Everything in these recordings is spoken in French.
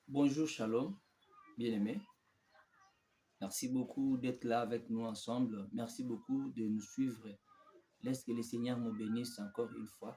Bonjour, Shalom, bien-aimé. Merci beaucoup d'être là avec nous ensemble. Merci beaucoup de nous suivre. Laisse que le Seigneur nous bénisse encore une fois.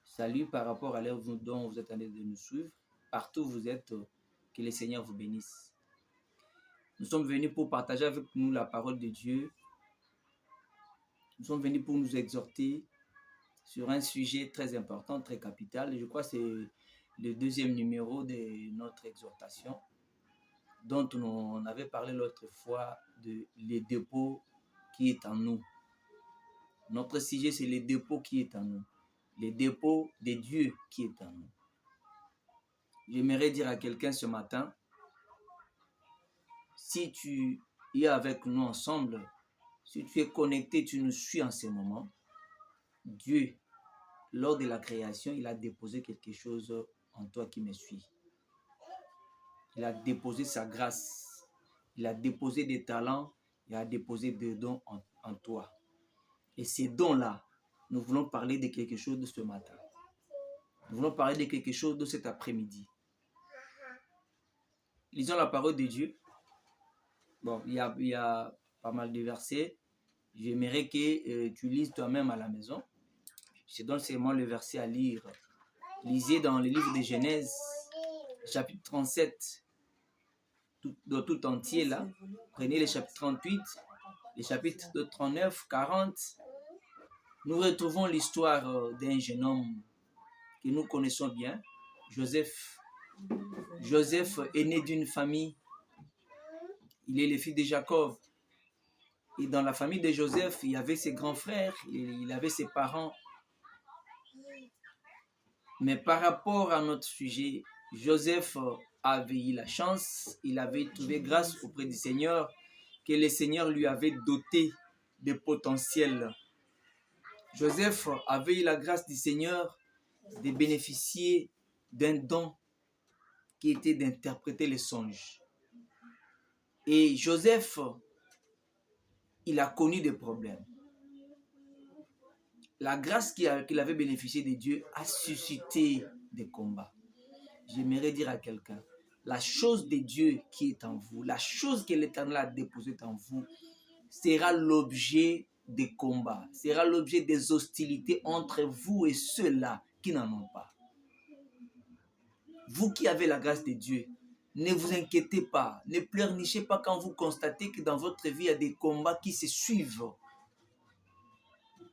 Salut par rapport à l'heure dont vous êtes en train de nous suivre. Partout où vous êtes, que le Seigneur vous bénisse. Nous sommes venus pour partager avec nous la parole de Dieu. Nous sommes venus pour nous exhorter sur un sujet très important, très capital. Je crois que c'est le deuxième numéro de notre exhortation, dont on avait parlé l'autre fois de les dépôts qui est en nous. Notre sujet, c'est les dépôts qui est en nous. Les dépôts de Dieu qui est en nous. J'aimerais dire à quelqu'un ce matin, si tu es avec nous ensemble, si tu es connecté, tu nous suis en ce moment, Dieu, lors de la création, il a déposé quelque chose en toi qui me suit. Il a déposé sa grâce. Il a déposé des talents. Il a déposé des dons en toi. Et ces dons-là, nous voulons parler de quelque chose de ce matin. Nous voulons parler de quelque chose de cet après-midi. Lisons la parole de Dieu. Bon, il y a pas mal de versets. J'aimerais que tu lises toi-même à la maison. Je te donne seulement le verset à lire. Lisez dans le livre de Genèse, chapitre 37, tout entier là. Prenez le chapitre 38, les chapitres de 39, 40. Nous retrouvons l'histoire d'un jeune homme que nous connaissons bien, Joseph. Joseph est né d'une famille. Il est le fils de Jacob. Et dans la famille de Joseph, il y avait ses grands frères, il avait ses parents. Mais par rapport à notre sujet, Joseph avait eu la chance, il avait trouvé grâce auprès du Seigneur, que le Seigneur lui avait doté de potentiel. Joseph avait eu la grâce du Seigneur de bénéficier d'un don qui était d'interpréter les songes. Et Joseph, il a connu des problèmes. La grâce qu'il avait bénéficié de Dieu a suscité des combats. J'aimerais dire à quelqu'un, la chose de Dieu qui est en vous, la chose que l'Éternel a déposée en vous, sera l'objet des combats, sera l'objet des hostilités entre vous et ceux-là qui n'en ont pas. Vous qui avez la grâce de Dieu, ne vous inquiétez pas, ne pleurnichez pas quand vous constatez que dans votre vie, il y a des combats qui se suivent.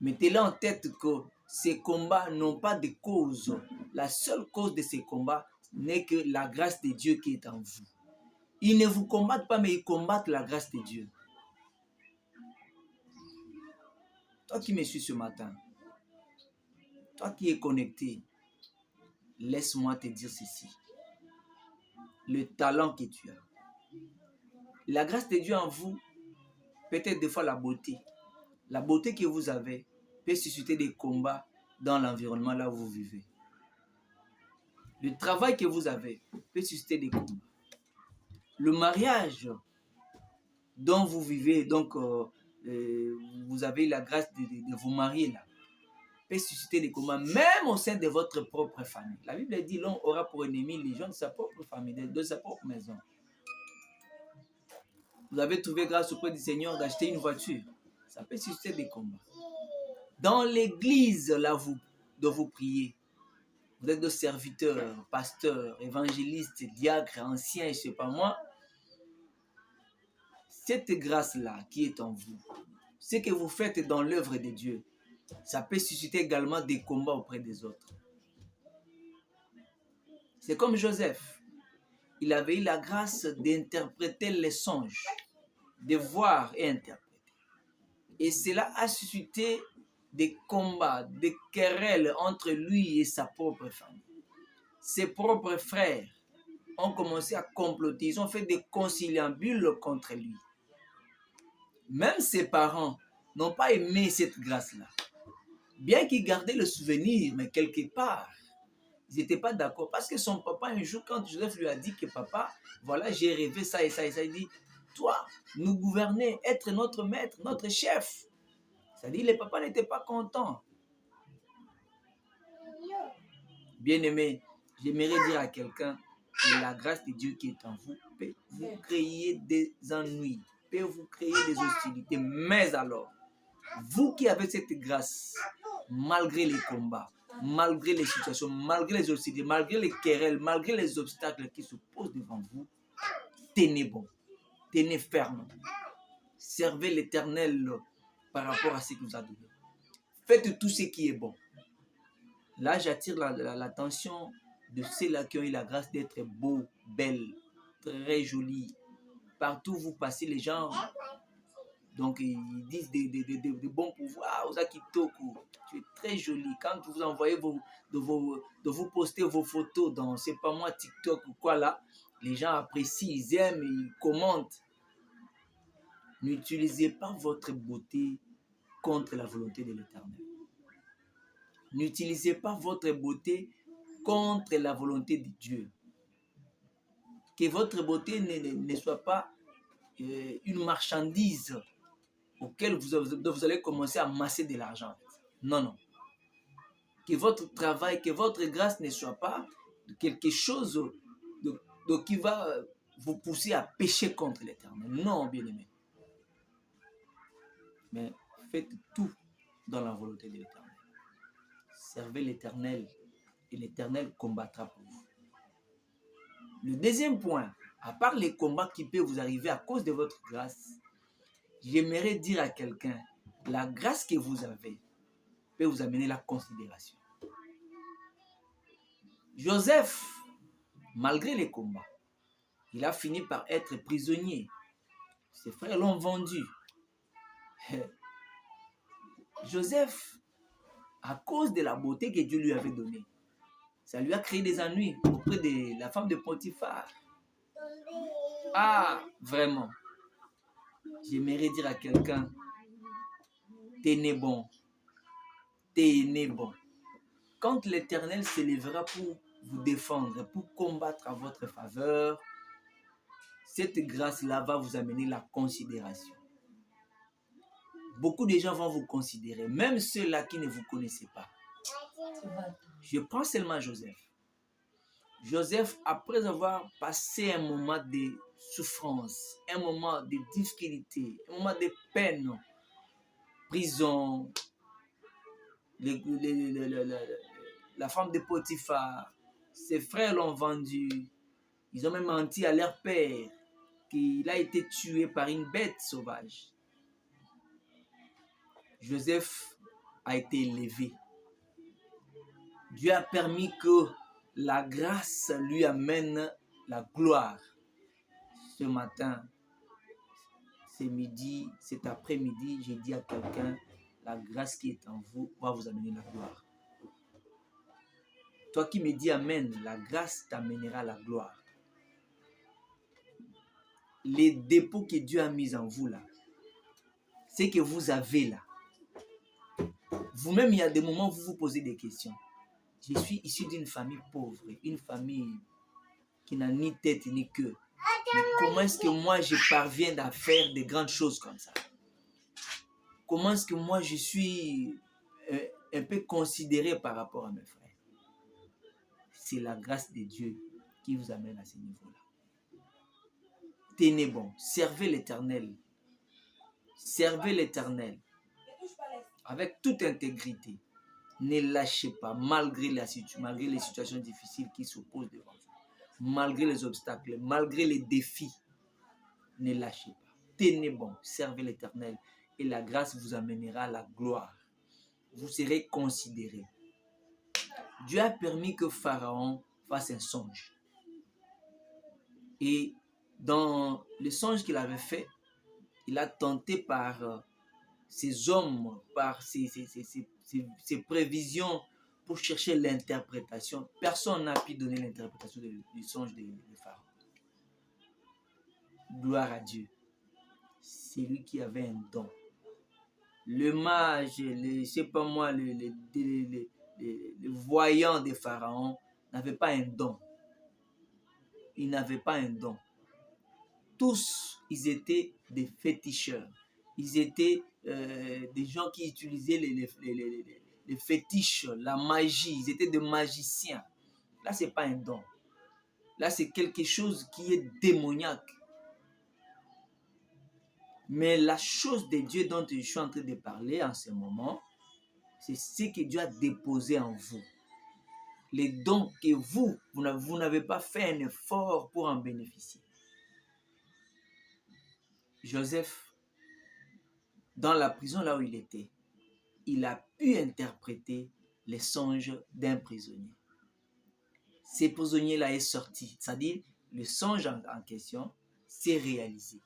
Mettez-le en tête que ces combats n'ont pas de cause. La seule cause de ces combats n'est que la grâce de Dieu qui est en vous. Ils ne vous combattent pas, mais ils combattent la grâce de Dieu. Toi qui me suis ce matin, toi qui es connecté, laisse-moi te dire ceci. Le talent que tu as, la grâce de Dieu en vous, peut-être des fois la beauté que vous avez peut susciter des combats dans l'environnement là où vous vivez. Le travail que vous avez peut susciter des combats. Le mariage dont vous vivez, donc vous avez la grâce de vous marier là, peut susciter des combats, même au sein de votre propre famille. La Bible dit, l'homme aura pour ennemi les gens de sa propre famille, de sa propre maison. Vous avez trouvé grâce auprès du Seigneur d'acheter une voiture. Ça peut susciter des combats. Dans l'église là dont vous priez, vous êtes de serviteurs, pasteurs, évangélistes, diacres, anciens, je ne sais pas moi. Cette grâce-là qui est en vous, ce que vous faites dans l'œuvre de Dieu, ça peut susciter également des combats auprès des autres. C'est comme Joseph. Il avait eu la grâce d'interpréter les songes, de voir et interpréter. Et cela a suscité des combats, des querelles entre lui et sa propre famille. Ses propres frères ont commencé à comploter, ils ont fait des conciliabules contre lui. Même ses parents n'ont pas aimé cette grâce-là. Bien qu'ils gardaient le souvenir, mais quelque part, ils n'étaient pas d'accord. Parce que son papa, un jour, quand Joseph lui a dit que papa, voilà, j'ai rêvé ça et ça et ça, il dit, toi, nous gouverner, être notre maître, notre chef. C'est-à-dire, les papas n'étaient pas contents. Bien-aimé, j'aimerais dire à quelqu'un, Et la grâce de Dieu qui est en vous peut vous créer des ennuis, peut vous créer des hostilités. Mais alors, vous qui avez cette grâce, malgré les combats, malgré les situations, malgré les hostilités, malgré les querelles, malgré les obstacles qui se posent devant vous, tenez bon, tenez ferme. Servez l'Éternel par rapport à ce qu'il vous a donné. Faites tout ce qui est bon. Là, j'attire l'attention de ceux-là qui ont eu la grâce d'être beaux, belles, très jolies. Partout où vous passez, les gens, donc ils disent des bons pouvoirs. Kitoko, tu es très jolie. Quand vous envoyez de vous poster vos photos dans, c'est pas moi, TikTok ou quoi là, les gens apprécient, ils aiment, ils commentent. N'utilisez pas votre beauté contre la volonté de l'Éternel. N'utilisez pas votre beauté contre la volonté de Dieu. Que votre beauté ne soit pas une marchandise auquel vous allez commencer à masser de l'argent. Non, non. Que votre travail, que votre grâce ne soit pas quelque chose qui va vous pousser à pécher contre l'Éternel. Non, bien-aimé. Mais faites tout dans la volonté de l'Éternel. Servez l'Éternel et l'Éternel combattra pour vous. Le deuxième point, à part les combats qui peuvent vous arriver à cause de votre grâce, j'aimerais dire à quelqu'un, la grâce que vous avez peut vous amener la considération. Joseph, malgré les combats, il a fini par être prisonnier. Ses frères l'ont vendu. Joseph, à cause de la beauté que Dieu lui avait donnée, ça lui a créé des ennuis auprès de la femme de Potiphar. Ah, vraiment. J'aimerais dire à quelqu'un, tenez bon. Tenez bon. Quand l'Éternel s'élèvera pour vous défendre, pour combattre à votre faveur, cette grâce-là va vous amener la considération. Beaucoup de gens vont vous considérer, même ceux-là qui ne vous connaissaient pas. Je prends seulement Joseph. Joseph, après avoir passé un moment de souffrance, un moment de difficulté, un moment de peine, prison, la femme de Potiphar, ses frères l'ont vendu, ils ont même menti à leur père qu'il a été tué par une bête sauvage. Joseph a été élevé. Dieu a permis que la grâce lui amène la gloire. Ce matin, c'est midi, cet après-midi, j'ai dit à quelqu'un, la grâce qui est en vous va vous amener la gloire. Toi qui me dis amen, la grâce t'amènera la gloire. Les dépôts que Dieu a mis en vous là, c'est que vous avez là. Vous-même, il y a des moments où vous vous posez des questions. Je suis issu d'une famille pauvre, une famille qui n'a ni tête ni queue. Mais comment est-ce que moi je parviens à faire de grandes choses comme ça? Comment est-ce que moi je suis un peu considéré par rapport à mes frères? C'est la grâce de Dieu qui vous amène à ce niveau-là. Tenez bon, servez l'Éternel. Servez l'Éternel avec toute intégrité. Ne lâchez pas, malgré les situations difficiles qui s'opposent devant vous, malgré les obstacles, malgré les défis. Ne lâchez pas. Tenez bon, servez l'Éternel et la grâce vous amènera à la gloire. Vous serez considérés. Dieu a permis que Pharaon fasse un songe. Et dans le songe qu'il avait fait, il a tenté par ses hommes, par ses prévisions pour chercher l'interprétation. Personne n'a pu donner l'interprétation du songe de Pharaon. Gloire à Dieu. C'est lui qui avait un don. Le mage, je sais pas moi, le voyant de Pharaon n'avait pas un don. Ils n'avaient pas un don. Tous, ils étaient des féticheurs. Ils étaient des gens qui utilisaient les fétiches, la magie. Ils étaient des magiciens. Là, ce n'est pas un don. Là, c'est quelque chose qui est démoniaque. Mais la chose de Dieu dont je suis en train de parler en ce moment, c'est ce que Dieu a déposé en vous. Les dons que vous n'avez pas fait un effort pour en bénéficier. Joseph, dans la prison là où il était, il a pu interpréter les songes d'un prisonnier. Ce prisonnier-là est sorti, c'est-à-dire le songe en question s'est réalisé.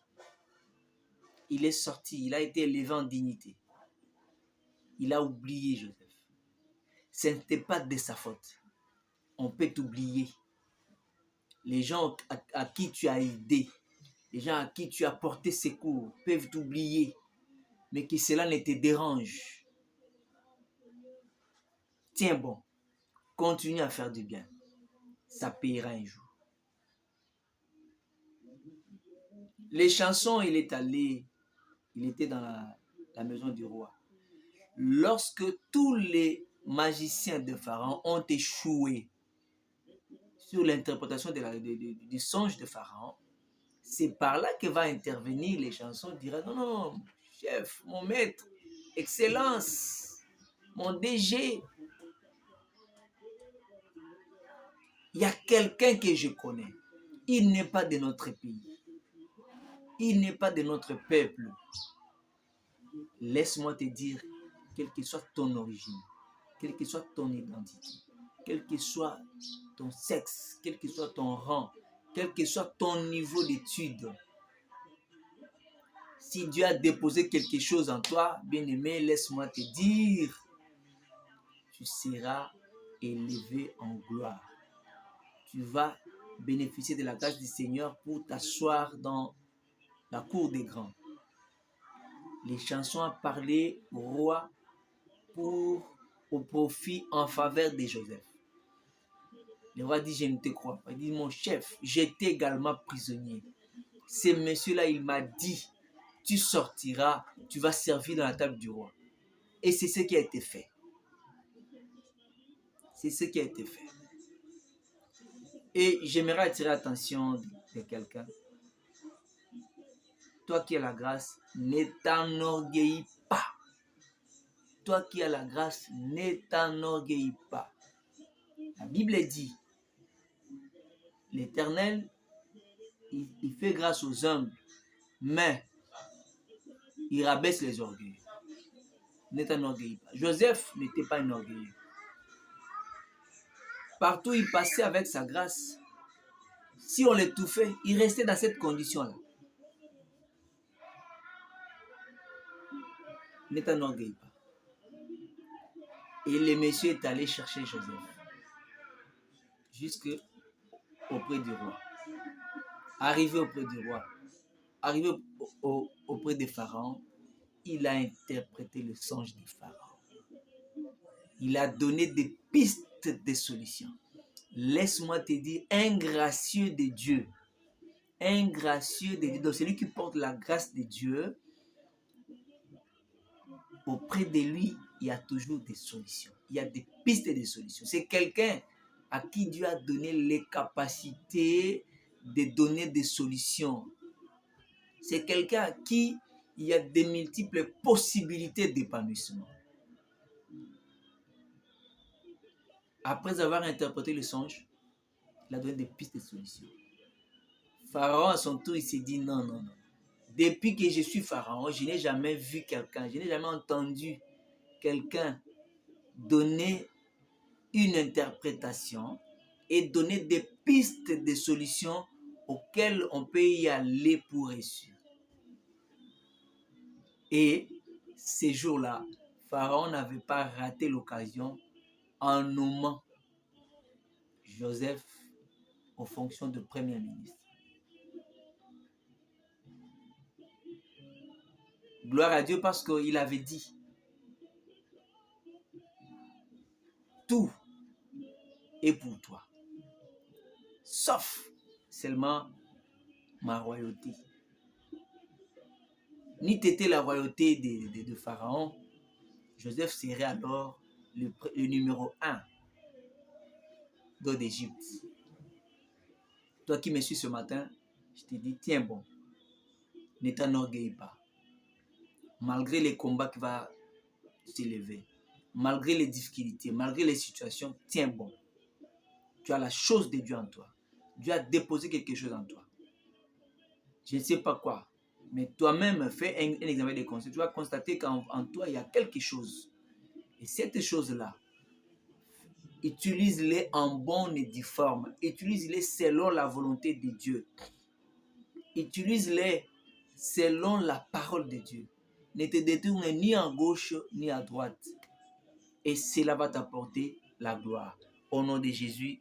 Il est sorti, il a été élevé en dignité. Il a oublié Joseph. Ce n'était pas de sa faute. On peut t'oublier. Les gens à qui tu as aidé, les gens à qui tu as porté secours peuvent t'oublier, mais que cela ne te dérange. Tiens bon, continue à faire du bien. Ça payera un jour. Les chansons, il était dans la maison du roi. Lorsque tous les magiciens de Pharaon ont échoué sur l'interprétation du songe de Pharaon, c'est par là que va intervenir les chansons, dira non, non, chef, mon maître, excellence, mon DG, il y a quelqu'un que je connais. Il n'est pas de notre pays. Il n'est pas de notre peuple. Laisse-moi te dire, quelle que soit ton origine, quelle que soit ton identité, quel que soit ton sexe, quel que soit ton rang, quel que soit ton niveau d'études, si Dieu a déposé quelque chose en toi, bien-aimé, laisse-moi te dire, tu seras élevé en gloire. Tu vas bénéficier de la grâce du Seigneur pour t'asseoir dans la cour des grands. Les chansons ont parlé au roi au profit en faveur de Joseph. Le roi dit, je ne te crois pas. Il dit, mon chef, j'étais également prisonnier. Ce monsieur-là, il m'a dit, tu sortiras, tu vas servir dans la table du roi. Et c'est ce qui a été fait. C'est ce qui a été fait. Et j'aimerais attirer l'attention de quelqu'un. Toi qui as la grâce, ne t'enorgueillis pas. Toi qui as la grâce, ne t'enorgueillis pas. La Bible dit, l'Éternel, il fait grâce aux humbles, mais il rabaisse les orgueilleux. Ne t'enorgueillis pas. Joseph n'était pas un orgueilleux. Partout il passait avec sa grâce. Si on l'étouffait, il restait dans cette condition-là. Ne t'enorgueillis pas. Et le monsieur est allé chercher Joseph jusque auprès du roi. Arrivé auprès du roi, arrivé auprès de Pharaon, il a interprété le songe de Pharaon. Il a donné des pistes de solutions. Laisse-moi te dire, un gracieux de Dieu, donc celui qui porte la grâce de Dieu, auprès de lui, il y a toujours des solutions. Il y a des pistes de solutions. C'est quelqu'un à qui Dieu a donné les capacités de donner des solutions. C'est quelqu'un à qui il y a de multiples possibilités d'épanouissement. Après avoir interprété le songe, il a donné des pistes de solutions. Pharaon, à son tour, il s'est dit non, non, non. Depuis que je suis Pharaon, je n'ai jamais vu quelqu'un, je n'ai jamais entendu quelqu'un donner une interprétation et donner des pistes de solutions auxquelles on peut y aller pour réussir. Et ces jours-là, Pharaon n'avait pas raté l'occasion en nommant Joseph aux fonctions de premier ministre. Gloire à Dieu parce qu'il avait dit tout est pour toi, sauf seulement ma royauté. Ni t'était la royauté de Pharaon, Joseph serait alors le numéro 1 d'Égypte. Toi qui me suis ce matin, je te dis, tiens bon, ne t'enorgueillis pas. Malgré les combats qui vont s'élever, malgré les difficultés, malgré les situations, tiens bon. Tu as la chose de Dieu en toi. Dieu a déposé quelque chose en toi. Je ne sais pas quoi, mais toi-même fais un examen de conscience. Tu vas constater qu'en toi, il y a quelque chose. Et cette chose-là, utilise-les en bonne et due forme. Utilise-les selon la volonté de Dieu. Utilise-les selon la parole de Dieu. Ne te détourne ni à gauche ni à droite. Et cela va t'apporter la gloire. Au nom de Jésus,